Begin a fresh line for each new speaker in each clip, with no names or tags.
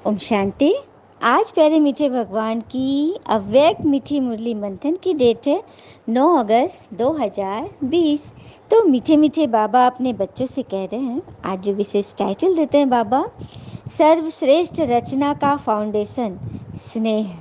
ओम शांति। आज प्यारे मीठे भगवान की अव्यक्त मीठी मुरली मंथन की डेट है 9 अगस्त 2020। तो मीठे मीठे बाबा अपने बच्चों से कह रहे हैं, आज जो विशेष टाइटल देते हैं बाबा, सर्वश्रेष्ठ रचना का फाउंडेशन स्नेह।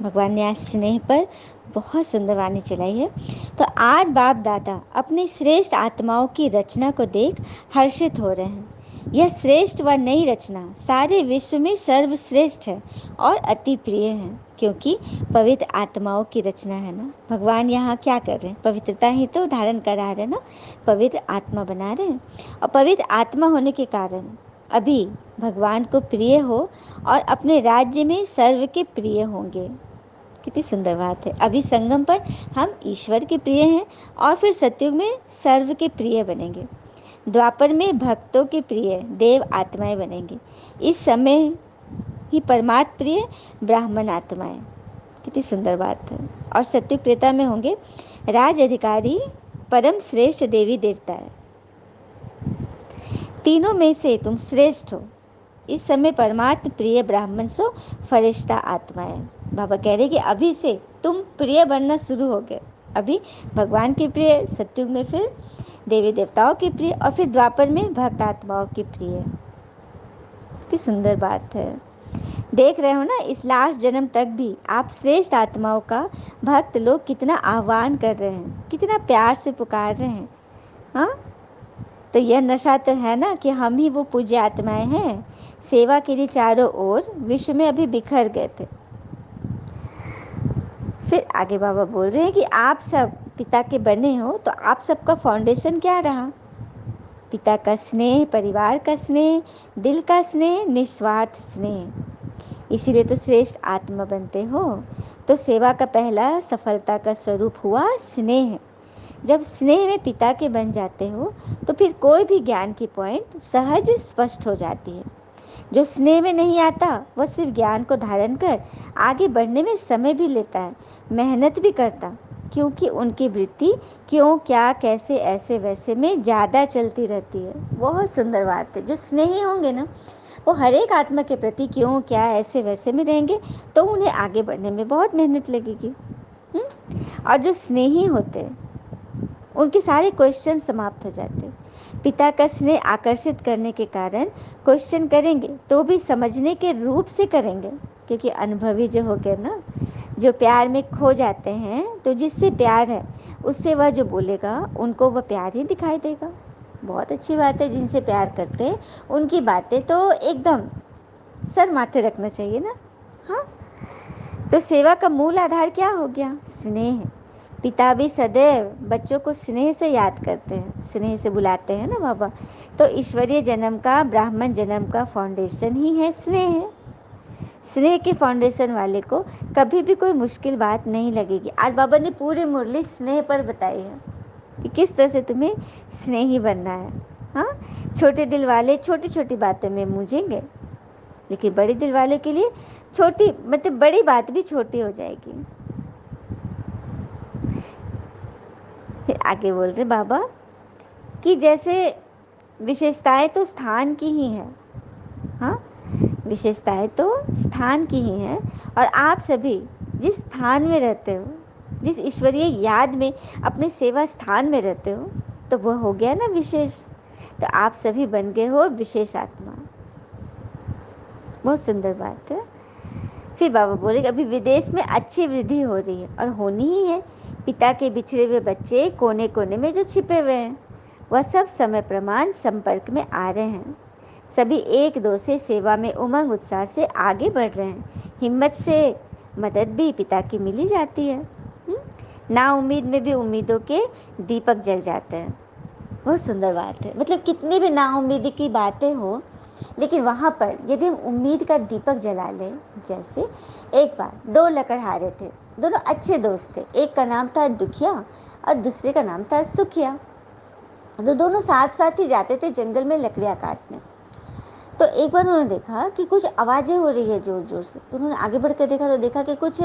भगवान ने आज स्नेह पर बहुत सुंदर वाणी चलाई है। तो आज बाप दादा अपनी श्रेष्ठ आत्माओं की रचना को देख हर्षित हो रहे हैं। यह श्रेष्ठ व नई रचना सारे विश्व में सर्वश्रेष्ठ है और अति प्रिय है, क्योंकि पवित्र आत्माओं की रचना है ना। भगवान यहाँ क्या कर रहे हैं? पवित्रता ही तो धारण करा रहे हैं ना, पवित्र आत्मा बना रहे हैं। और पवित्र आत्मा होने के कारण अभी भगवान को प्रिय हो और अपने राज्य में सर्व के प्रिय होंगे। कितनी सुंदर बात है। अभी संगम पर हम ईश्वर के प्रिय हैं और फिर सतयुग में सर्व के प्रिय बनेंगे। द्वापर में भक्तों के प्रिय देव आत्माएं बनेंगे। इस समय ही परमात्म प्रिय ब्राह्मण आत्माएं। कितनी सुंदर बात है। और सतयुग त्रेता में होंगे राज अधिकारी परम श्रेष्ठ देवी देवता है। तीनों में से तुम श्रेष्ठ हो। इस समय परमात्म प्रिय ब्राह्मण सो फरिश्ता आत्मा है। बाबा कह रहे कि अभी से तुम प्रिय बनना शुरू हो गए। अभी भगवान के प्रिय, सतयुग में फिर देवी देवताओं के प्रिय और फिर द्वापर में भक्त आत्माओं के प्रिय। कितनी सुंदर बात है। देख रहे हो ना, इस लास्ट जन्म तक भी आप श्रेष्ठ आत्माओं का भक्त लोग कितना आह्वान कर रहे हैं, कितना प्यार से पुकार रहे हैं। हाँ, तो यह नशा तो है ना कि हम ही वो पूज्य आत्माएं हैं। सेवा के लिए चारों ओर विश्व में अभी बिखर गए थे। फिर आगे बाबा बोल रहे हैं कि आप सब पिता के बने हो, तो आप सबका फाउंडेशन क्या रहा? पिता का स्नेह, परिवार का स्नेह, दिल का स्नेह, निस्वार्थ स्नेह। इसीलिए तो श्रेष्ठ आत्मा बनते हो। तो सेवा का पहला सफलता का स्वरूप हुआ स्नेह। जब स्नेह में पिता के बन जाते हो तो फिर कोई भी ज्ञान की पॉइंट सहज स्पष्ट हो जाती है। जो स्नेह में नहीं आता वह सिर्फ ज्ञान को धारण कर आगे बढ़ने में समय भी लेता है, मेहनत भी करता, क्योंकि उनकी वृत्ति क्यों, क्या, कैसे, ऐसे वैसे में ज़्यादा चलती रहती है। बहुत सुंदर बात है। जो स्नेही होंगे ना, वो हर एक आत्मा के प्रति क्यों, क्या, ऐसे वैसे में रहेंगे, तो उन्हें आगे बढ़ने में बहुत मेहनत लगेगी। और जो स्नेही होते हैं उनके सारे क्वेश्चन समाप्त हो जाते हैं। पिता का स्नेह आकर्षित करने के कारण क्वेश्चन करेंगे तो भी समझने के रूप से करेंगे, क्योंकि अनुभवी जो हो गए ना, जो प्यार में खो जाते हैं, तो जिससे प्यार है उससे वह जो बोलेगा उनको वह प्यार ही दिखाई देगा। बहुत अच्छी बात है। जिनसे प्यार करते हैं उनकी बातें तो एकदम सर माथे रखना चाहिए ना। हाँ, तो सेवा का मूल आधार क्या हो गया? स्नेह। पिता भी सदैव बच्चों को स्नेह से याद करते हैं, स्नेह से बुलाते हैं ना बाबा। तो ईश्वरीय जन्म का, ब्राह्मण जन्म का फाउंडेशन ही है स्नेह। स्नेह के फाउंडेशन वाले को कभी भी कोई मुश्किल बात नहीं लगेगी। आज बाबा ने पूरी मुरली स्नेह पर बताई है कि किस तरह से तुम्हें स्नेही बनना है। हाँ, छोटे दिल वाले छोटी छोटी बातों में मूझेंगे, लेकिन बड़े दिल वालों के लिए छोटी मतलब बड़ी बात भी छोटी हो जाएगी। फिर आगे बोल रहे बाबा कि जैसे विशेषताएं तो स्थान की ही है। हाँ, विशेषताएं तो स्थान की ही हैं, और आप सभी जिस स्थान में रहते हो, जिस ईश्वरीय याद में अपने सेवा स्थान में रहते हो, तो वह हो गया ना विशेष। तो आप सभी बन गए हो विशेष आत्मा। बहुत सुंदर बात है। फिर बाबा बोले अभी विदेश में अच्छी वृद्धि हो रही है और होनी ही है। पिता के बिछड़े हुए बच्चे कोने कोने में जो छिपे हुए हैं, वह सब समय प्रमाण संपर्क में आ रहे हैं। सभी एक दो से सेवा में उमंग उत्साह से आगे बढ़ रहे हैं। हिम्मत से मदद भी पिता की मिली जाती है। ना उम्मीद में भी उम्मीदों के दीपक जल जाते हैं। बहुत सुंदर बात है। मतलब कितनी भी नाउम्मीदी की बातें हो, लेकिन वहाँ पर यदि हम उम्मीद का दीपक जला लें। जैसे एक बार दो लकड़हारे थे, दोनों अच्छे दोस्त थे। एक का नाम था दुखिया और दूसरे का नाम था सुखिया। तो दोनों साथ साथ ही जाते थे जंगल में लकड़ियाँ काटने। तो एक बार उन्होंने देखा कि कुछ आवाज़ें हो रही है ज़ोर ज़ोर से। तो उन्होंने आगे बढ़ कर देखा, तो देखा कि कुछ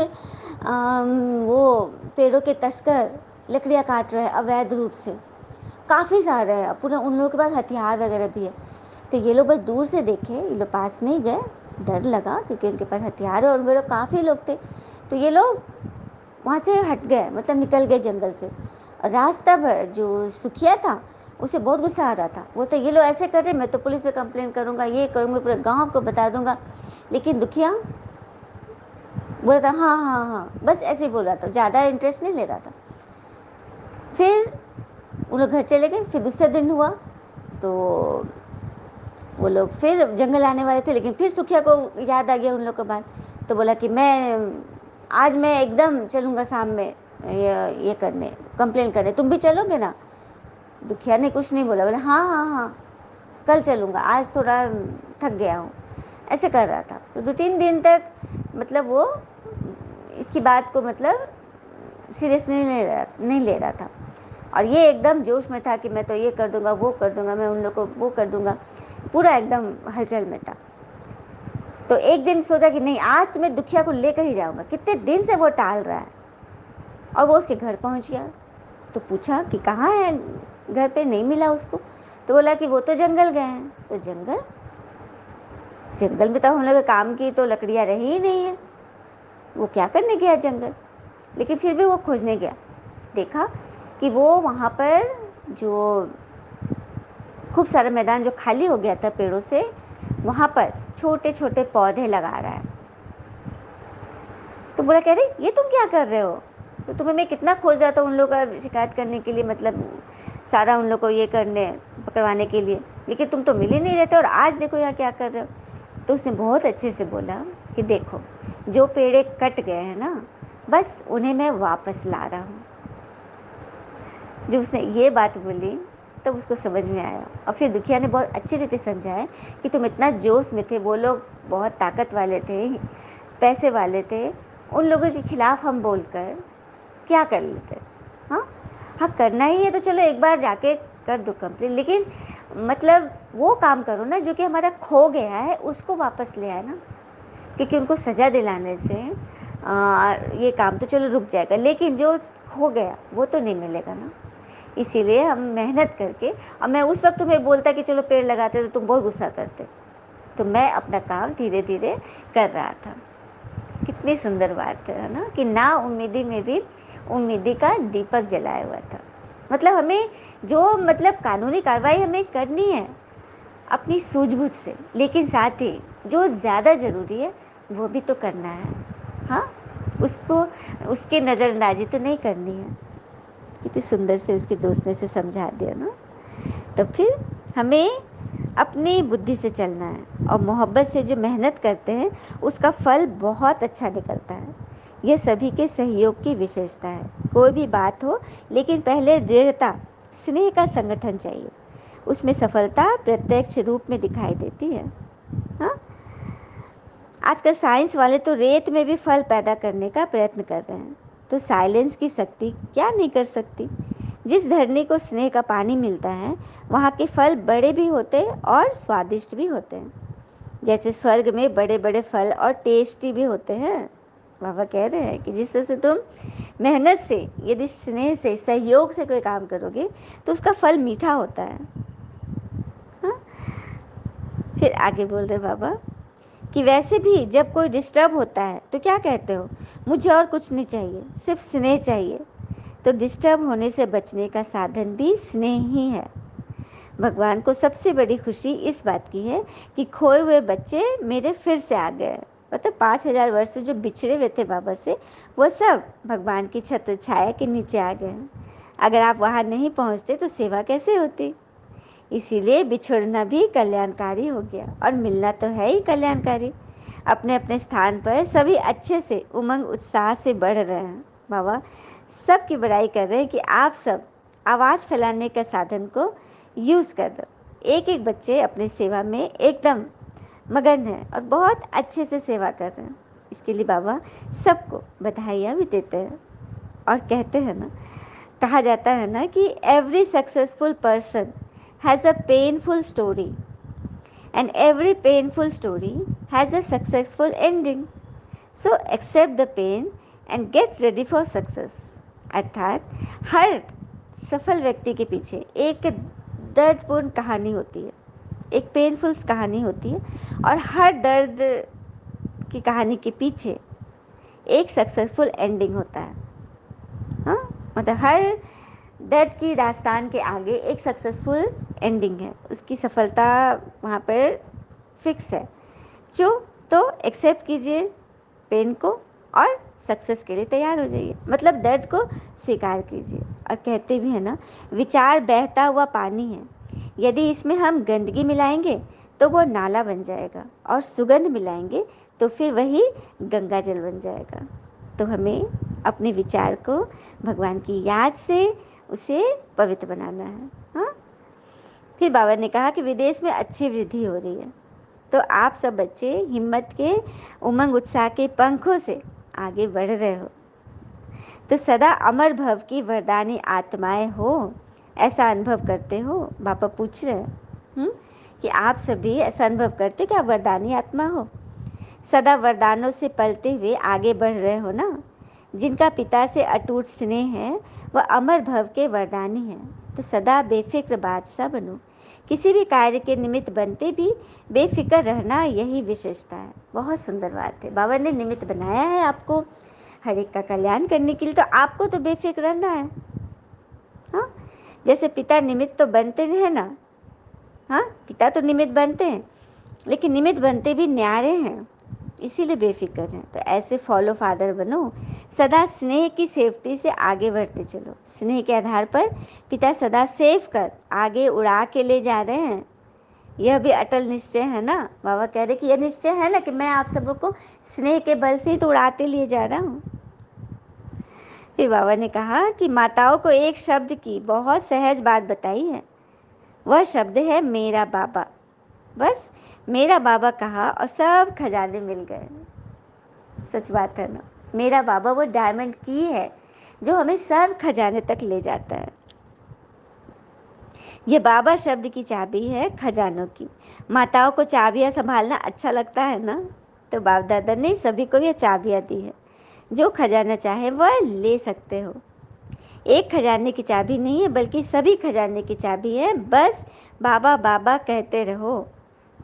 वो पेड़ों के तस्कर लकड़ियाँ काट रहे हैं अवैध रूप से। काफ़ी सारे हैं, पूरा उन लोगों के पास हथियार वगैरह भी है। तो ये लोग बस दूर से देखे, ये लोग पास नहीं गए। डर लगा क्योंकि उनके पास हथियार और वे लोग काफ़ी लोग थे। तो ये लोग वहाँ से हट गए, मतलब निकल गए जंगल से। और रास्ता भर जो सुखिया था उसे बहुत गुस्सा आ रहा था। वो तो ये लोग ऐसे कर रहे, मैं तो पुलिस पे कंप्लेन करूँगा, ये करूँगा, पूरे गांव को बता दूंगा। लेकिन दुखिया बोल रहा था हाँ हाँ हाँ, बस ऐसे ही बोल रहा था, ज़्यादा इंटरेस्ट नहीं ले रहा था। फिर उन लोग घर चले गए। फिर दूसरा दिन हुआ तो वो लोग फिर जंगल आने वाले थे, लेकिन फिर सुखिया को याद आ गया उन लोग का बात। तो बोला कि आज मैं एकदम चलूँगा शाम में ये करने, कंप्लेन करने, तुम भी चलोगे ना? दुखिया ने कुछ नहीं बोला, बोला हाँ हाँ हाँ कल चलूँगा, आज थोड़ा थक गया हूँ, ऐसे कर रहा था। तो 2-3 दिन तक मतलब वो इसकी बात को मतलब सीरियस नहीं ले रहा था। और ये एकदम जोश में था कि मैं तो ये कर दूंगा, वो कर दूंगा, मैं उन लोग को वो कर दूंगा, पूरा एकदम हलचल में था। तो एक दिन सोचा कि नहीं, आज तो मैं दुखिया को लेकर ही जाऊंगा, कितने दिन से वो टाल रहा है। और वो उसके घर पहुंच गया। तो पूछा कि कहाँ है, घर पे नहीं मिला उसको। तो बोला कि वो तो जंगल गए हैं। तो जंगल जंगल में तो हम लोग काम की तो लकड़ियाँ रही ही नहीं है, वो क्या करने गया जंगल। लेकिन फिर भी वो खोजने गया। देखा कि वो वहाँ पर जो खूब सारा मैदान जो खाली हो गया था पेड़ों से, वहाँ पर छोटे छोटे पौधे लगा रहा है। तो बोला कह रही ये तुम क्या कर रहे हो? तो तुम्हें मैं कितना खोज रहा था उन लोगों का शिकायत करने के लिए, मतलब सारा उन लोग को ये करने पकड़वाने के लिए, लेकिन तुम तो मिल ही नहीं रहते, और आज देखो यहाँ क्या कर रहे हो। तो उसने बहुत अच्छे से बोला कि देखो, जो पेड़ कट गए हैं ना, बस उन्हें मैं वापस ला रहा हूँ। जब उसने ये बात बोली तब उसको समझ में आया। और फिर दुखिया ने बहुत अच्छी रीति समझाया कि तुम इतना जोश में थे, वो लोग बहुत ताकत वाले थे, पैसे वाले थे, उन लोगों के खिलाफ हम बोलकर क्या कर लेते। हाँ हाँ, करना ही है तो चलो एक बार जाके कर दो कंप्लीट, लेकिन मतलब वो काम करो ना जो कि हमारा खो गया है, उसको वापस ले आए ना। क्योंकि उनको सज़ा दिलाने से ये काम तो चलो रुक जाएगा, लेकिन जो खो गया वो तो नहीं मिलेगा ना। इसीलिए हम मेहनत करके, और मैं उस वक्त तुम्हें बोलता कि चलो पेड़ लगाते तो तुम बहुत गुस्सा करते। तो मैं अपना काम धीरे धीरे कर रहा था। कितनी सुंदर बात है ना, कि ना उम्मीदी में भी उम्मीदी का दीपक जलाया हुआ था। मतलब हमें जो मतलब कानूनी कार्रवाई हमें करनी है अपनी सूझबूझ से, लेकिन साथ ही जो ज़्यादा ज़रूरी है वो भी तो करना है। हाँ, उसको उसकी नज़रअंदाजी तो नहीं करनी है। कितनी सुंदर से उसके दोस्त ने से समझा दिया ना। तो फिर हमें अपनी बुद्धि से चलना है, और मोहब्बत से जो मेहनत करते हैं उसका फल बहुत अच्छा निकलता है। यह सभी के सहयोग की विशेषता है। कोई भी बात हो, लेकिन पहले दृढ़ता स्नेह का संगठन चाहिए, उसमें सफलता प्रत्यक्ष रूप में दिखाई देती है। हाँ, आजकल साइंस वाले तो रेत में भी फल पैदा करने का प्रयत्न कर रहे हैं, तो साइलेंस की शक्ति क्या नहीं कर सकती। जिस धरनी को स्नेह का पानी मिलता है, वहाँ के फल बड़े भी होते हैं और स्वादिष्ट भी होते हैं। जैसे स्वर्ग में बड़े बड़े फल और टेस्टी भी होते हैं। बाबा कह रहे हैं कि जिससे तुम मेहनत से, यदि स्नेह से, सहयोग से कोई काम करोगे तो उसका फल मीठा होता है। हाँ, फिर आगे बोल रहे बाबा कि वैसे भी जब कोई डिस्टर्ब होता है तो क्या कहते हो, मुझे और कुछ नहीं चाहिए, सिर्फ स्नेह चाहिए। तो डिस्टर्ब होने से बचने का साधन भी स्नेह ही है। भगवान को सबसे बड़ी खुशी इस बात की है कि खोए हुए बच्चे मेरे फिर से आ गए। मतलब 5,000 वर्ष से जो बिछड़े हुए थे बाबा से, वो सब भगवान की छत्र छाया के नीचे आ गए। अगर आप वहाँ नहीं पहुँचते तो सेवा कैसे होती। इसीलिए बिछड़ना भी कल्याणकारी हो गया, और मिलना तो है ही कल्याणकारी। अपने अपने स्थान पर सभी अच्छे से उमंग उत्साह से बढ़ रहे हैं। बाबा सबकी बड़ाई कर रहे हैं कि आप सब आवाज़ फैलाने का साधन को यूज़ कर रहे हो। एक एक बच्चे अपनी सेवा में एकदम मगन हैं और बहुत अच्छे से सेवा कर रहे हैं। इसके लिए बाबा सबको बधाइयाँ भी देते हैं। और कहते हैं ना, कहा जाता है ना कि every successful person has a painful story, and every painful story has a successful ending. So accept the pain and get ready for success. अर्थात हर सफल व्यक्ति के पीछे एक दर्दपूर्ण कहानी होती है, एक पेनफुल कहानी होती है, और हर दर्द की कहानी के पीछे एक सक्सेसफुल एंडिंग होता है। हाँ, मतलब हर दर्द की दास्तान के आगे एक सक्सेसफुल एंडिंग है, उसकी सफलता वहाँ पर फिक्स है। जो तो एक्सेप्ट कीजिए पेन को और सक्सेस के लिए तैयार हो जाइए, मतलब दर्द को स्वीकार कीजिए। और कहते भी हैं ना, विचार बहता हुआ पानी है, यदि इसमें हम गंदगी मिलाएंगे तो वो नाला बन जाएगा, और सुगंध मिलाएंगे तो फिर वही गंगा जल बन जाएगा। तो हमें अपने विचार को भगवान की याद से उसे पवित्र बनाना है। हाँ, फिर बाबा ने कहा कि विदेश में अच्छी वृद्धि हो रही है, तो आप सब बच्चे हिम्मत के, उमंग उत्साह के पंखों से आगे बढ़ रहे हो, तो सदा अमर भव की वरदानी आत्माएं हो, ऐसा अनुभव करते हो। बाबा पूछ रहे हैं कि आप सभी ऐसा अनुभव करते कि आप वरदानी आत्मा हो, सदा वरदानों से पलते हुए आगे बढ़ रहे हो ना। जिनका पिता से अटूट स्नेह है वह अमर भव के वरदानी है, तो सदा बेफिक्र बादशाह बनो। किसी भी कार्य के निमित्त बनते भी बेफिक्र रहना, यही विशेषता है। बहुत सुंदर बात है, बाबा ने निमित्त बनाया है आपको हर एक का कल्याण करने के लिए, तो आपको तो बेफिक्र रहना है। हाँ, जैसे पिता निमित्त तो बनते हैं ना, हाँ, पिता तो निमित्त बनते हैं, लेकिन निमित्त बनते भी न्यारे हैं, इसीलिए बेफिक्र हैं। तो ऐसे फॉलो फादर बनो, सदा स्नेह की सेफ्टी से आगे बढ़ते चलो। स्नेह के आधार पर पिता सदा सेफ कर आगे उड़ा के ले जा रहे हैं, यह भी अटल निश्चय है ना। बाबा कह रहे कि यह निश्चय है ना कि मैं आप सबको स्नेह के बल से ही तो उड़ाते लिए जा रहा हूँ। फिर बाबा ने कहा कि माताओं को एक शब्द की बहुत सहज बात बताई है, वह शब्द है मेरा बाबा। बस मेरा बाबा कहा और सब खजाने मिल गए। सच बात है ना, मेरा बाबा वो डायमंड की है जो हमें सब खजाने तक ले जाता है। ये बाबा शब्द की चाबी है खजानों की। माताओं को चाबियां संभालना अच्छा लगता है ना, तो बाप दादा ने सभी को ये चाबियां दी है, जो खजाना चाहे वह ले सकते हो। एक खजाने की चाबी नहीं है, बल्कि सभी खजाने की चाबी है। बस बाबा बाबा कहते रहो,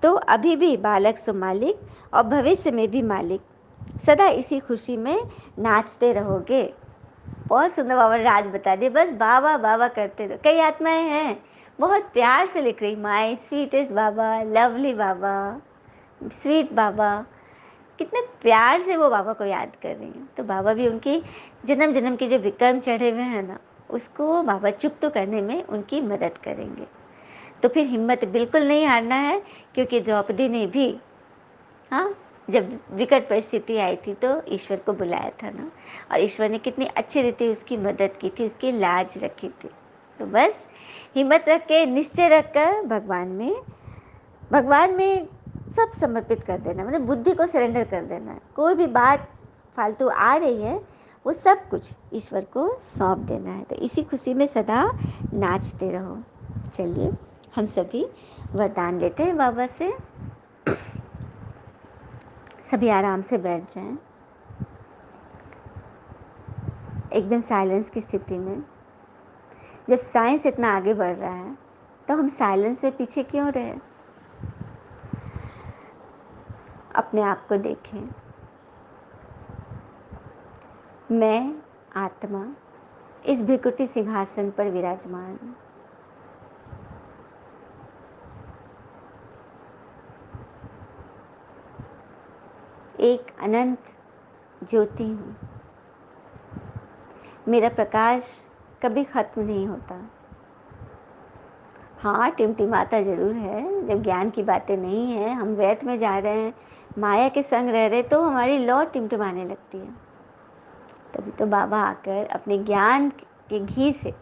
तो अभी भी बालक सो मालिक, और भविष्य में भी मालिक। सदा इसी खुशी में नाचते रहोगे। बहुत सुंदर बाबा ने राज बता दिए, बस बाबा बाबा करते रहो। कई आत्माएं हैं बहुत प्यार से लिख रही, माय स्वीटेस्ट बाबा, लवली बाबा, स्वीट बाबा, कितने प्यार से वो बाबा को याद कर रही हैं। तो बाबा भी उनकी जन्म जन्म के जो विक्रम चढ़े हुए हैं ना, उसको बाबा चुप तो करने में उनकी मदद करेंगे। तो फिर हिम्मत बिल्कुल नहीं हारना है, क्योंकि द्रौपदी ने भी, हाँ, जब विकट परिस्थिति आई थी तो ईश्वर को बुलाया था ना, और ईश्वर ने कितनी अच्छी रीति उसकी मदद की थी, उसकी लाज रखी थी। तो बस हिम्मत रख के, निश्चय रख कर भगवान में सब समर्पित कर देना, मतलब बुद्धि को सरेंडर कर देना है। कोई भी बात फालतू आ रही है, वो सब कुछ ईश्वर को सौंप देना है। तो इसी खुशी में सदा नाचते रहो। चलिए हम सभी वरदान लेते हैं बाबा से। सभी आराम से बैठ जाएं, एकदम साइलेंस की स्थिति में। जब साइंस इतना आगे बढ़ रहा है तो हम साइलेंस से पीछे क्यों रहे। अपने आप को देखें। मैं आत्मा इस भृकुटी सिंहासन पर विराजमान, एक अनंत ज्योति हूँ। मेरा प्रकाश कभी खत्म नहीं होता। हाँ, टिमटिमाता जरूर है जब ज्ञान की बातें नहीं है, हम व्यर्थ में जा रहे हैं, माया के संग रह रहे, तो हमारी लौ टिमटिमाने लगती है। तभी तो बाबा आकर अपने ज्ञान के घी से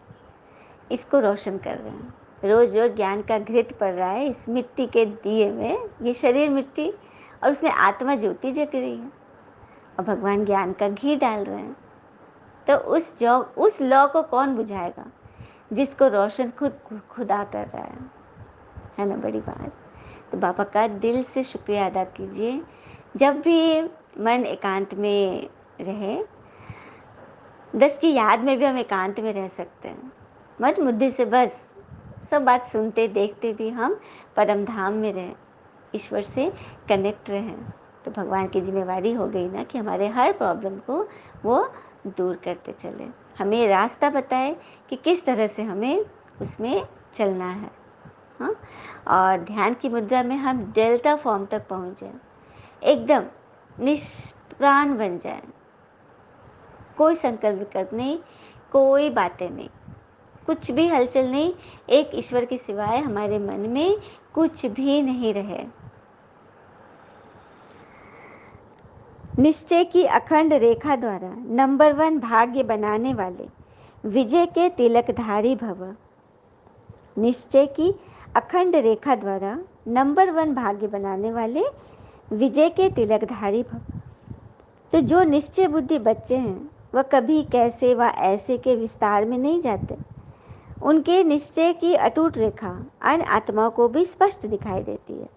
इसको रोशन कर रहे हैं। रोज रोज ज्ञान का घृत पड़ रहा है इस मिट्टी के दिए में। ये शरीर मिट्टी और उसमें आत्मा ज्योति जग रही है, और भगवान ज्ञान का घी डाल रहे हैं। तो उस लौ को कौन बुझाएगा, जिसको रोशन खुदा कर रहा है ना। बड़ी बात। तो बाबा का दिल से शुक्रिया अदा कीजिए। जब भी मन एकांत में रहे, 10 की याद में भी हम एकांत में रह सकते हैं। मन बुद्धि से बस सब बात सुनते देखते भी हम परम धाम में रहें, ईश्वर से कनेक्ट रहें। तो भगवान की जिम्मेवारी हो गई ना कि हमारे हर प्रॉब्लम को वो दूर करते चले, हमें रास्ता बताए कि किस तरह से हमें उसमें चलना है। हाँ, और ध्यान की मुद्रा में हम डेल्टा फॉर्म तक पहुँच जाए, एकदम निष्प्राण बन जाए, कोई संकल्प विकल्प नहीं, कोई बातें नहीं, कुछ भी हलचल नहीं, एक ईश्वर के सिवाय हमारे मन में कुछ भी नहीं रहे। निश्चय की अखंड रेखा द्वारा नंबर 1 भाग्य बनाने वाले विजय के तिलकधारी भव। निश्चय की अखंड रेखा द्वारा नंबर 1 भाग्य बनाने वाले विजय के तिलकधारी भव। तो जो निश्चय बुद्धि बच्चे हैं वह कभी कैसे व ऐसे के विस्तार में नहीं जाते। उनके निश्चय की अटूट रेखा अन्य आत्माओं को भी स्पष्ट दिखाई देती है।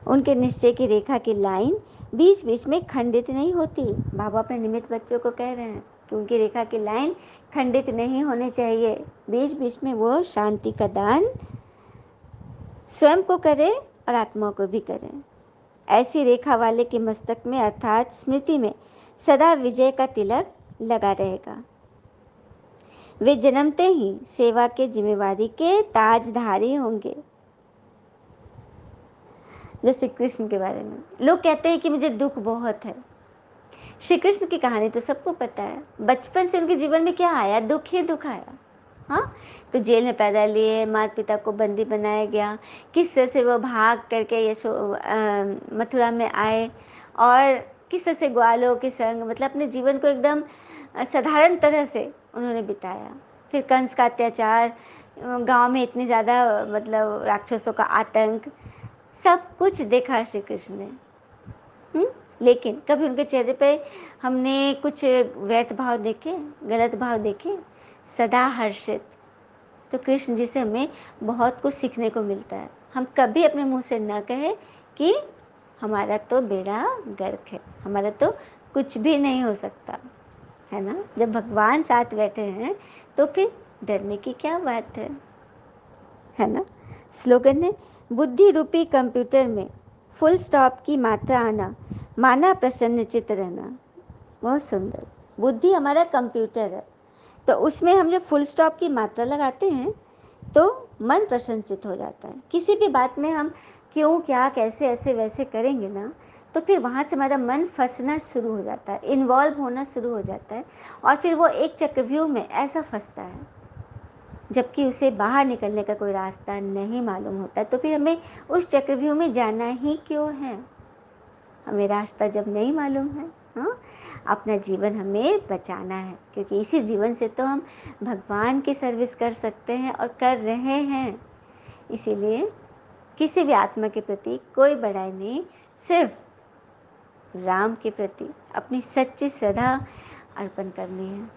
उनके निश्चय की रेखा की लाइन बीच बीच में खंडित नहीं होती। बाबा अपने निमित्त बच्चों को कह रहे हैं कि उनकी रेखा की लाइन खंडित नहीं होनी चाहिए, बीच बीच में वो शांति का दान स्वयं को करें और आत्माओं को भी करें। ऐसी रेखा वाले के मस्तक में अर्थात स्मृति में सदा विजय का तिलक लगा रहेगा। वे जन्मते ही सेवा के जिम्मेवारी के ताजधारी होंगे। जैसे कृष्ण के बारे में लोग कहते हैं कि मुझे दुख बहुत है। श्री कृष्ण की कहानी तो सबको पता है, बचपन से उनके जीवन में क्या आया, दुख ही दुख आया। हाँ, तो जेल में पैदा लिए, माता पिता को बंदी बनाया गया, किस तरह से वो भाग करके मथुरा में आए और किस तरह से ग्वालों के संग मतलब अपने जीवन को एकदम साधारण तरह से उन्होंने बिताया। फिर कंस का अत्याचार, गांव में इतने ज़्यादा मतलब राक्षसों का आतंक, सब कुछ देखा श्री कृष्ण ने। लेकिन कभी उनके चेहरे पे हमने कुछ व्यर्थ भाव देखे, गलत भाव देखे? सदा हर्षित। तो कृष्ण जी से हमें बहुत कुछ सीखने को मिलता है। हम कभी अपने मुंह से न कहें कि हमारा तो बेड़ा गर्क है, हमारा तो कुछ भी नहीं हो सकता, है ना। जब भगवान साथ बैठे हैं तो फिर डरने की क्या बात है ना। स्लोगन है, बुद्धि रूपी कंप्यूटर में फुल स्टॉप की मात्रा आना, माना प्रसन्नचित रहना। बहुत सुंदर। बुद्धि हमारा कंप्यूटर है, तो उसमें हम जब फुल स्टॉप की मात्रा लगाते हैं तो मन प्रसन्नचित हो जाता है। किसी भी बात में हम क्यों, क्या, कैसे, ऐसे वैसे करेंगे ना, तो फिर वहाँ से हमारा मन फंसना शुरू हो जाता है, इन्वॉल्व होना शुरू हो जाता है, और फिर वो एक चक्रव्यूह में ऐसा फंसता है जबकि उसे बाहर निकलने का कोई रास्ता नहीं मालूम होता। तो फिर हमें उस चक्रव्यूह में जाना ही क्यों है? हमें रास्ता जब नहीं मालूम है। हाँ, अपना जीवन हमें बचाना है, क्योंकि इसी जीवन से तो हम भगवान की सर्विस कर सकते हैं और कर रहे हैं। इसीलिए किसी भी आत्मा के प्रति कोई बड़ाई नहीं, सिर्फ राम के प्रति अपनी सच्ची श्रद्धा अर्पण करनी है।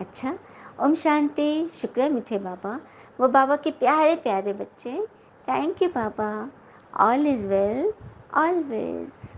अच्छा, ओम शांति। शुक्र है मीठे बाबा, वो बाबा के प्यारे प्यारे बच्चे। Thank you Baba. All is well always.